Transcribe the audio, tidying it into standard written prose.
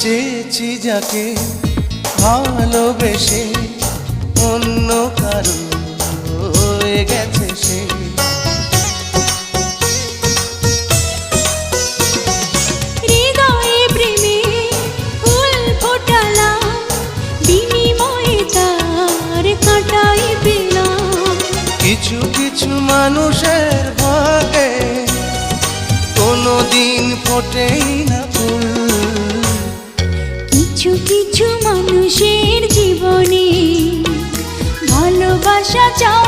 চেয়েছি যাকে ভালোবেসে অন্য কারো হয়ে গেছে সে। হৃদয়ে প্রেমে ফুল ফোটালাম, বিনিময়ে তার কাঁটাই পেলাম। কিছু কিছু মানুষের ভাগে কোনোদিন ফোটেই না ফুল। কিছু কিছু মানুষের জীবনে ভালোবাসা চাও